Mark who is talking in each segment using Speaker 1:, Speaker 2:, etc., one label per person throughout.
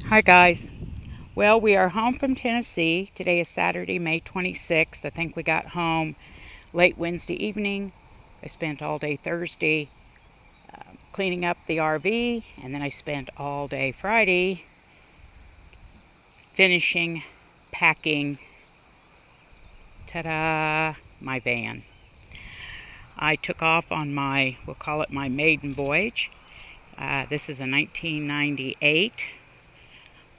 Speaker 1: Hi guys. Well, we are home from Tennessee. Today is Saturday, May 26th. I think we got home late Wednesday evening. I spent all day Thursday cleaning up the RV, and then I spent all day Friday finishing packing, ta-da, my van. I took off on we'll call it my maiden voyage. This is a 1998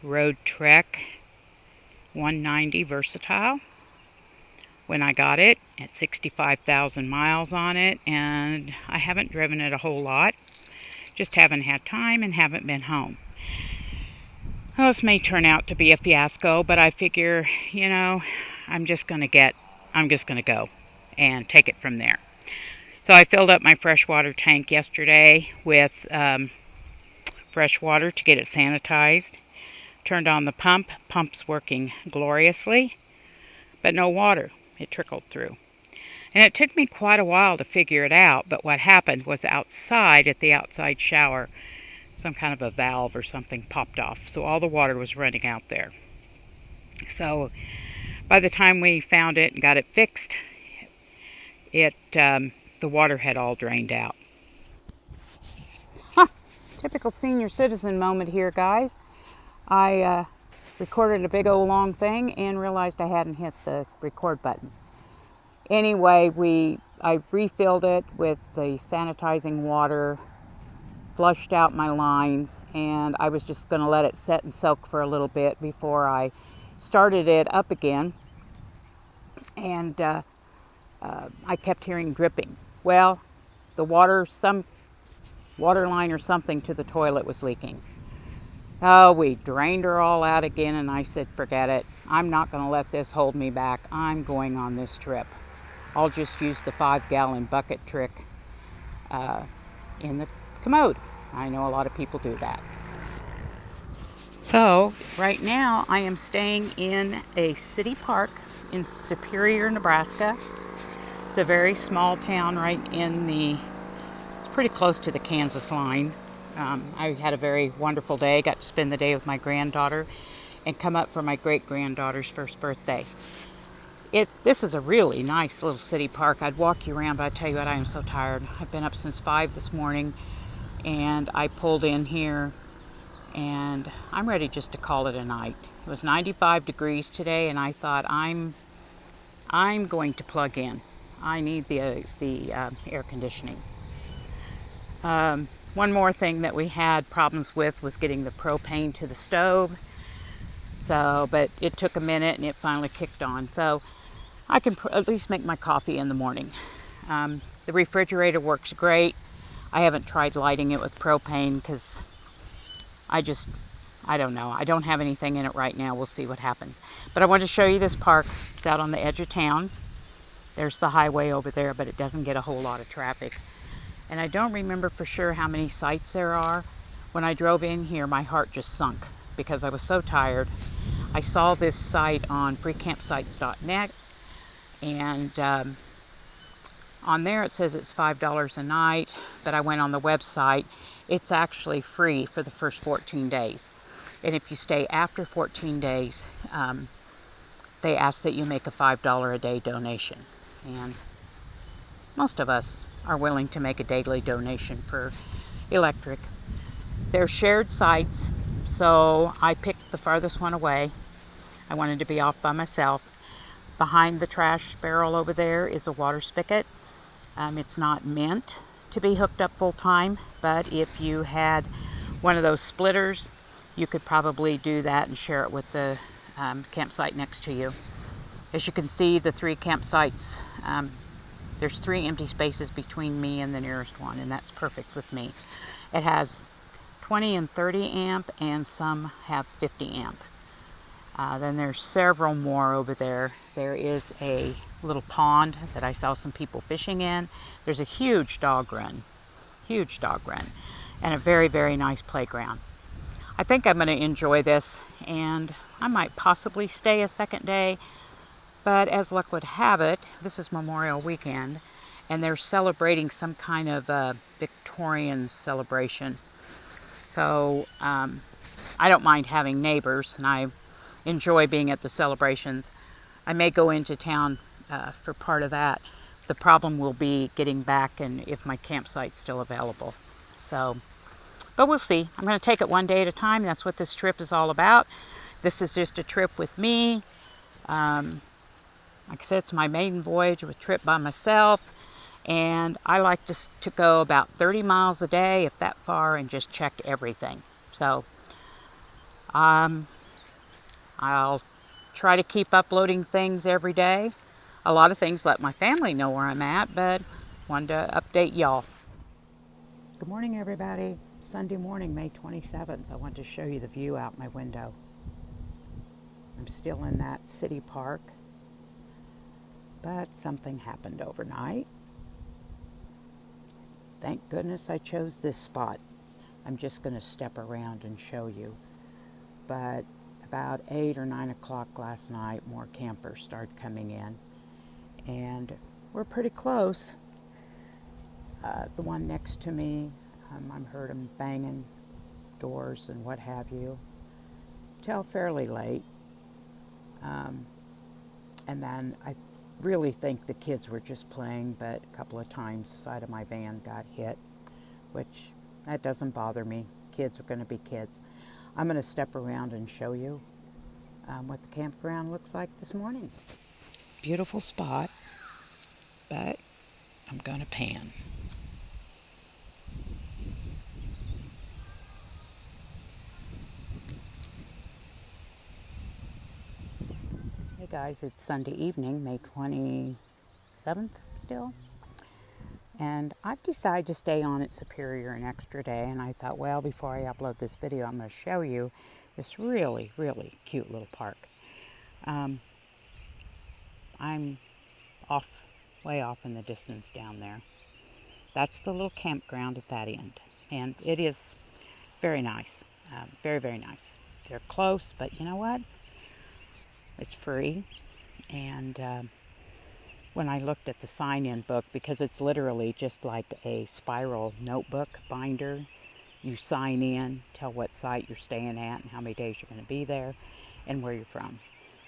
Speaker 1: Road Trek 190 Versatile. When I got it, at 65,000 miles on it, and I haven't driven it a whole lot. Just haven't had time and haven't been home. Well, this may turn out to be a fiasco, but I figure, I'm just going to go and take it from there. So I filled up my freshwater tank yesterday with fresh water to get it sanitized. Turned on the pump. Pump's working gloriously, but no water. It trickled through. And it took me quite a while to figure it out, but what happened was outside, at the outside shower, some kind of a valve or something popped off. So all the water was running out there. So by the time we found it and got it fixed, the water had all drained out. Typical senior citizen moment here, guys. I recorded a big old long thing and realized I hadn't hit the record button. Anyway, I refilled it with the sanitizing water, flushed out my lines, and I was just going to let it set and soak for a little bit before I started it up again. And I kept hearing dripping. Well, some water line or something to the toilet was leaking. Oh, we drained her all out again, and I said, forget it. I'm not going to let this hold me back. I'm going on this trip. I'll just use the 5-gallon bucket trick in the commode. I know a lot of people do that. So, right now, I am staying in a city park in Superior, Nebraska. It's a very small town it's pretty close to the Kansas line. I had a very wonderful day. Got to spend the day with my granddaughter and come up for my great-granddaughter's first birthday. This is a really nice little city park. I'd walk you around, but I tell you what, I am so tired. I've been up since 5 this morning, and I pulled in here, and I'm ready just to call it a night. It was 95 degrees today, and I thought I'm going to plug in. I need the air conditioning. One more thing that we had problems with was getting the propane to the stove. But it took a minute and it finally kicked on. So I can at least make my coffee in the morning. The refrigerator works great. I haven't tried lighting it with propane because I don't know. I don't have anything in it right now. We'll see what happens. But I wanted to show you this park. It's out on the edge of town. There's the highway over there, but it doesn't get a whole lot of traffic. And I don't remember for sure how many sites there are. When I drove in here, my heart just sunk because I was so tired. I saw this site on freecampsites.net, and on there it says it's $5 a night, but I went on the website. It's actually free for the first 14 days. And if you stay after 14 days, they ask that you make a $5 a day donation. And most of us are willing to make a daily donation for electric. They're shared sites, so I picked the farthest one away. I wanted to be off by myself. Behind the trash barrel over there is a water spigot. It's not meant to be hooked up full time, but if you had one of those splitters, you could probably do that and share it with the campsite next to you. As you can see, the 3 campsites, there's 3 empty spaces between me and the nearest one, and that's perfect with me. It has 20 and 30 amp, and some have 50 amp. Then there's several more over there. There is a little pond that I saw some people fishing in. There's a huge dog run, and a very, very nice playground. I think I'm going to enjoy this, and I might possibly stay a second day. But as luck would have it, this is Memorial Weekend, and they're celebrating some kind of Victorian celebration. So I don't mind having neighbors, and I enjoy being at the celebrations. I may go into town for part of that. The problem will be getting back and if my campsite's still available. So, but we'll see. I'm going to take it one day at a time. That's what this trip is all about. This is just a trip with me. Like I said, it's my maiden voyage, a trip by myself. And I like to go about 30 miles a day, if that far, and just check everything. So I'll try to keep uploading things every day. A lot of things let my family know where I'm at, but wanted to update y'all. Good morning, everybody. Sunday morning, May 27th. I want to show you the view out my window. I'm still in that city park, but something happened overnight. Thank goodness I chose this spot. I'm just going to step around and show you. But about 8 or 9 o'clock last night, more campers started coming in. And we're pretty close. The one next to me, I've heard them banging doors and what have you, till fairly late. And then I really think the kids were just playing, but a couple of times the side of my van got hit, which that doesn't bother me. Kids are going to be kids. I'm going to step around and show you what the campground looks like this morning. Beautiful spot, but I'm going to pan. Hey guys, it's Sunday evening, May 27th still. And I've decided to stay on at Superior an extra day, and I thought, well, before I upload this video, I'm going to show you this really, really cute little park. I'm way off in the distance down there. That's the little campground at that end, and it is very nice, very, very nice. They're close, but you know what? It's free, and when I looked at the sign-in book, because it's literally just like a spiral notebook binder, you sign in, tell what site you're staying at and how many days you're going to be there and where you're from,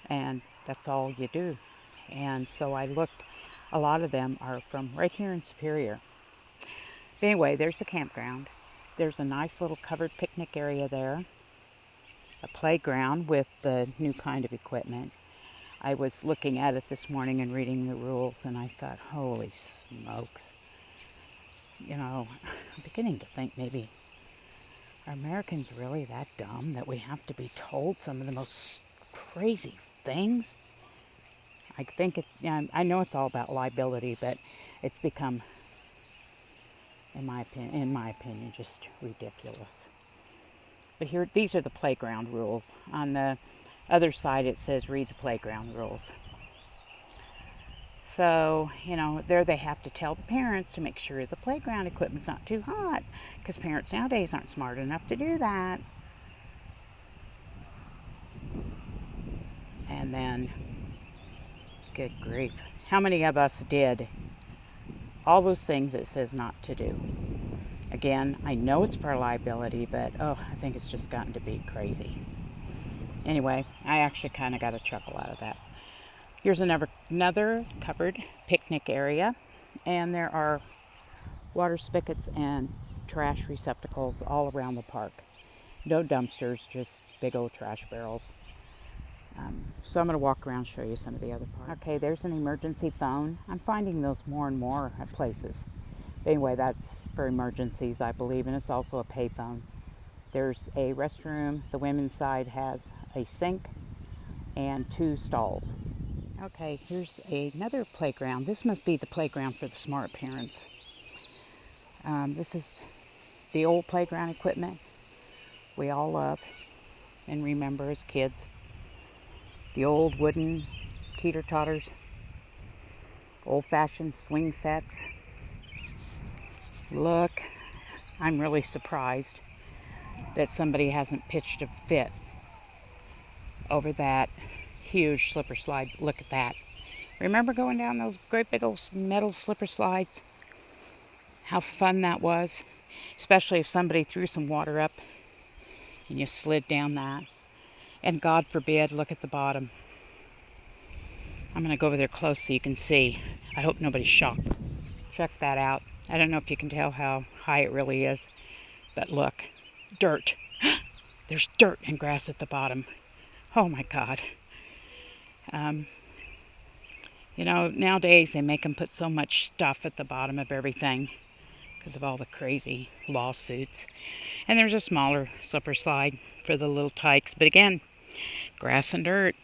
Speaker 1: and that's all you do. And so I looked, a lot of them are from right here in Superior. But anyway, there's the campground. There's a nice little covered picnic area there, a playground with the new kind of equipment. I was looking at it this morning and reading the rules, and I thought, holy smokes. You know, I'm beginning to think maybe, are Americans really that dumb that we have to be told some of the most crazy things? I think it's, I know it's all about liability, but it's become, in my opinion, just ridiculous. But here, these are the playground rules. On the other side, it says read the playground rules. So, you know, there they have to tell the parents to make sure the playground equipment's not too hot, because parents nowadays aren't smart enough to do that. And then, good grief, how many of us did all those things it says not to do? Again, I know it's for liability, but I think it's just gotten to be crazy. Anyway, I actually kind of got a chuckle out of that. Here's another covered picnic area, and there are water spigots and trash receptacles all around the park. No dumpsters, just big old trash barrels. So I'm going to walk around and show you some of the other parts. Okay, there's an emergency phone. I'm finding those more and more at places. Anyway, that's for emergencies, I believe, and it's also a payphone. There's a restroom. The women's side has a sink and 2 stalls. Okay, here's another playground. This must be the playground for the smart parents. This is the old playground equipment we all love and remember as kids. The old wooden teeter-totters, old-fashioned swing sets. Look, I'm really surprised that somebody hasn't pitched a fit over that huge slipper slide. Look at that. Remember going down those great big old metal slipper slides? How fun that was. Especially if somebody threw some water up and you slid down that. And God forbid, look at the bottom. I'm going to go over there close so you can see. I hope nobody's shocked. Check that out. I don't know if you can tell how high it really is, but look, dirt. There's dirt and grass at the bottom. Oh my God. You know, nowadays they make them put so much stuff at the bottom of everything because of all the crazy lawsuits. And there's a smaller slipper slide for the little tykes. But again, grass and dirt.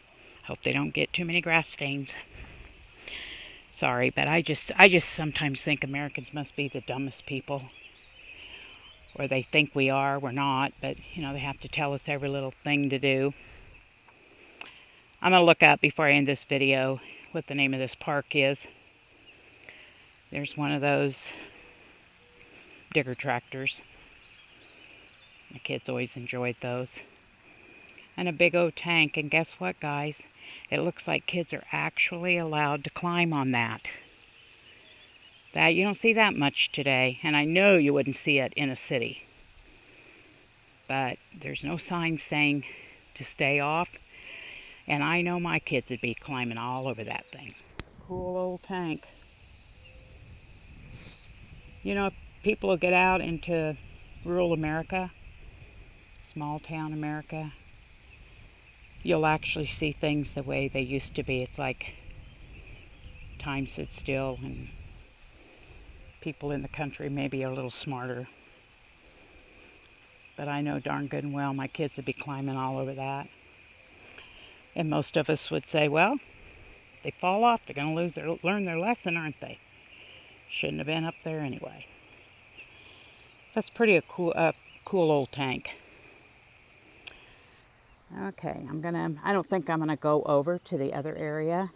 Speaker 1: Hope they don't get too many grass stains. Sorry, but I just sometimes think Americans must be the dumbest people. Or they think we are. We're not. But, you know, they have to tell us every little thing to do. I'm going to look up before I end this video what the name of this park is. There's one of those digger tractors. My kids always enjoyed those. And a big old tank. And guess what, guys? It looks like kids are actually allowed to climb on that. That you don't see that much today. And I know you wouldn't see it in a city. But there's no sign saying to stay off. And I know my kids would be climbing all over that thing. Cool old tank. You know, if people will get out into rural America, small town America, you'll actually see things the way they used to be. It's like time sits still and people in the country may be a little smarter. But I know darn good and well my kids would be climbing all over that. And most of us would say, well, they fall off, they're going to learn their lesson, aren't they? Shouldn't have been up there anyway. That's pretty a cool old tank. Okay, I don't think I'm gonna go over to the other area,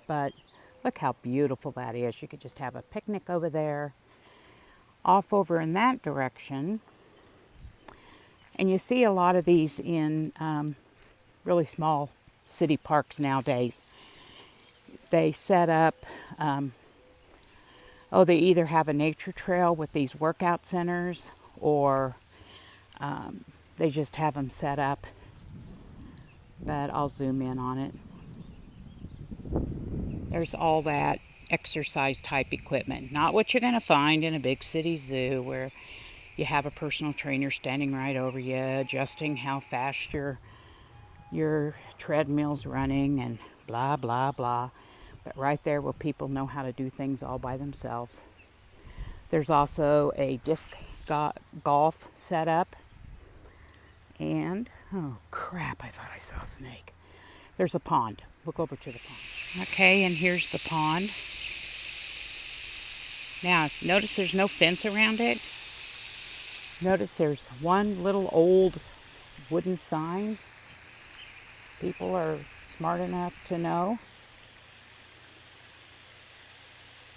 Speaker 1: but look how beautiful that is. You could just have a picnic over there, off over in that direction. And you see a lot of these in really small city parks nowadays. They set up, they either have a nature trail with these workout centers, or they just have them set up. But I'll zoom in on it. There's all that exercise type equipment. Not what you're going to find in a big city zoo where you have a personal trainer standing right over you, adjusting how fast your treadmill's running and blah, blah, blah. But right there where people know how to do things all by themselves. There's also a disc golf setup. And, oh crap, I thought I saw a snake. There's a pond. We'll go over to the pond. Okay, and here's the pond. Now, notice there's no fence around it. Notice there's one little old wooden sign. People are smart enough to know.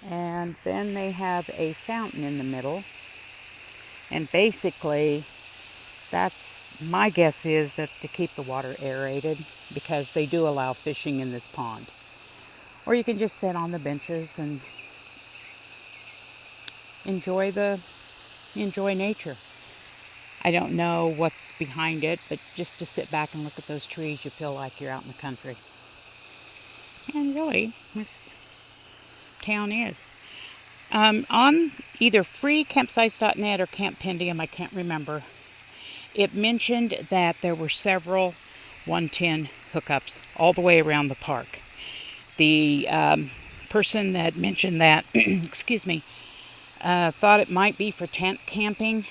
Speaker 1: And then they have a fountain in the middle. And basically, my guess is that's to keep the water aerated, because they do allow fishing in this pond. Or you can just sit on the benches and enjoy nature. I don't know what's behind it, but just to sit back and look at those trees, you feel like you're out in the country. And really, this town is. On either freecampsites.net or Camp Pendium, I can't remember, it mentioned that there were several 110 hookups all the way around the park. The person that mentioned that, excuse me, thought it might be for tent camping.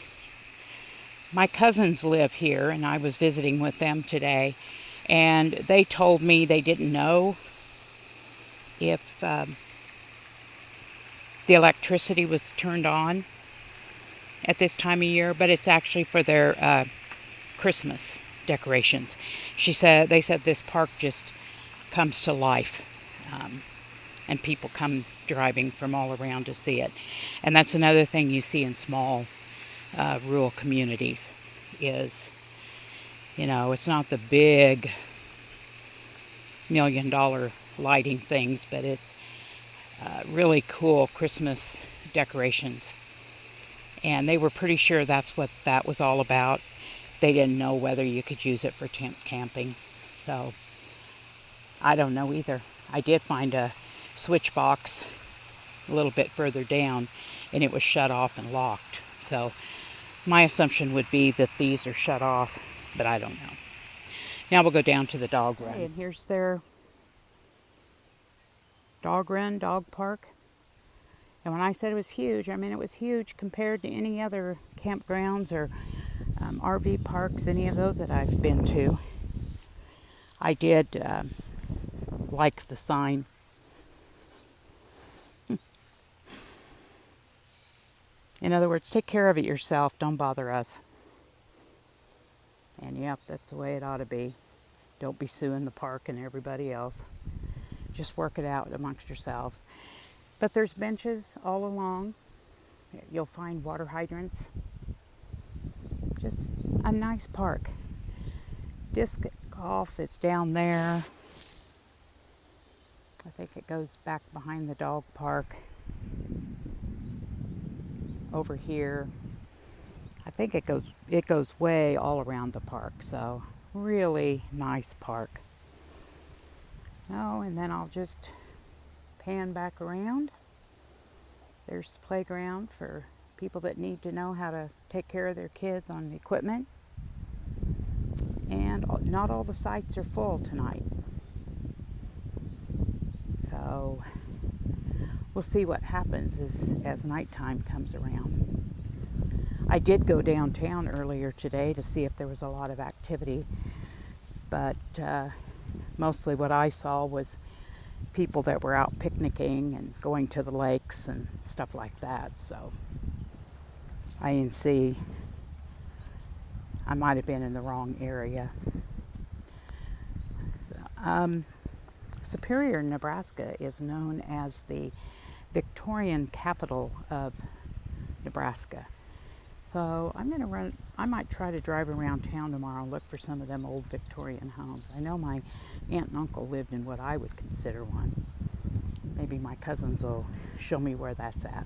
Speaker 1: My cousins live here, and I was visiting with them today, and they told me they didn't know if the electricity was turned on at this time of year, but it's actually for their Christmas decorations. They said this park just comes to life, and people come driving from all around to see it. And that's another thing you see in small rural communities is, it's not the big $1 million lighting things, but it's really cool Christmas decorations. And they were pretty sure that's what that was all about. they didn't know whether you could use it for tent camping. So I don't know either. I did find a switch box a little bit further down, and it was shut off and locked. So my assumption would be that these are shut off, but I don't know. Now we'll go down to the dog run. And here's their dog park. And when I said it was huge, I mean it was huge compared to any other campgrounds or RV parks, any of those that I've been to. I did like the sign. In other words, take care of it yourself, don't bother us. And yep, that's the way it ought to be. Don't be suing the park and everybody else. Just work it out amongst yourselves. But there's benches all along. You'll find water hydrants. Just a nice park. Disc golf is down there. I think it goes back behind the dog park. Over here. I think it goes way all around the park. So really nice park. Oh, and then I'll just pan back around. There's the playground for people that need to know how to take care of their kids on equipment. And not all the sites are full tonight. So we'll see what happens as nighttime comes around. I did go downtown earlier today to see if there was a lot of activity, but mostly what I saw was people that were out picnicking and going to the lakes and stuff like that. So I didn't see. I might have been in the wrong area. Superior, Nebraska is known as the Victorian capital of Nebraska. So I might try to drive around town tomorrow and look for some of them old Victorian homes. I know my aunt and uncle lived in what I would consider one. Maybe my cousins will show me where that's at.